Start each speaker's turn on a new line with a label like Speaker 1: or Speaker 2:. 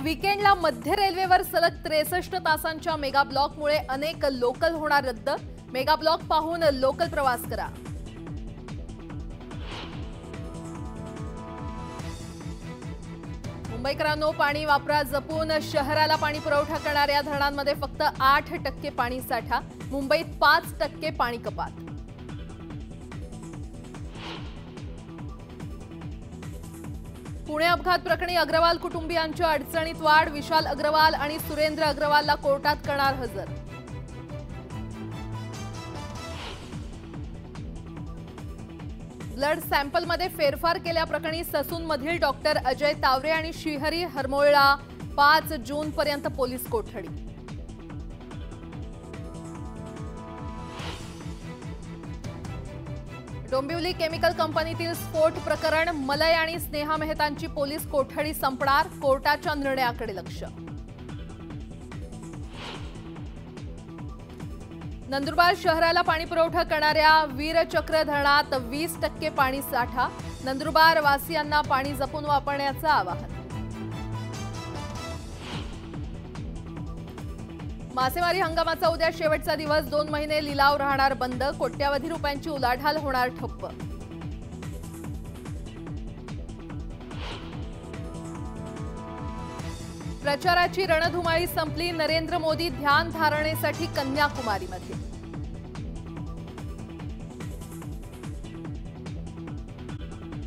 Speaker 1: वीकेंडला मध्य रेल्वेवर सलग 63 तासांच्या मेगा ब्लॉकमुळे अनेक लोकल होणार रद्द। मेगा ब्लॉक पाहून लोकल प्रवास करा। मुंबईकरांनो, पाणी वापरा जपून। शहराला पाणी पुरवठा करणाऱ्या धरणांमध्ये फक्त 8% पाणी साठा। मुंबईत 5% पाणी कपात। पुणे अपघात प्रकरणी अग्रवाल कुटुंबियांच्या अडचणीत वाढ। विशाल अग्रवाल आणि सुरेंद्र अग्रवालला कोर्टात करणार हजर। ब्लड सॅम्पलमध्ये फेरफार केल्याप्रकरणी ससूनमधील डॉक्टर अजय तावरे आणि श्रीहरी हरमोळला 5 जूनपर्यंत पोलीस कोठडी। डोंबिवली केमिकल कंपनीतील स्फोट प्रकरण। मलय आणि स्नेहा मेहतांची पोलीस कोठडी संपणार। कोर्टाच्या निर्णयाकडे लक्ष। नंदुरबार शहराला पाणी पुरवठा करणाऱ्या वीरचक्र धरणात 20% पाणी साठा। नंदुरबार वासियांना पाणी जपून वापरण्याचं आवाहन। मासेमारी हंगामाचा उद्या शेवटचा दिवस। 2 महिने लिलाव राहणार बंद। कोट्यावधी रुपयांची उलाढाल होणार ठप्प। प्रचाराची रणधुमाळी संपली। नरेंद्र मोदी ध्यान धारणेसाठी कन्याकुमारीमध्ये।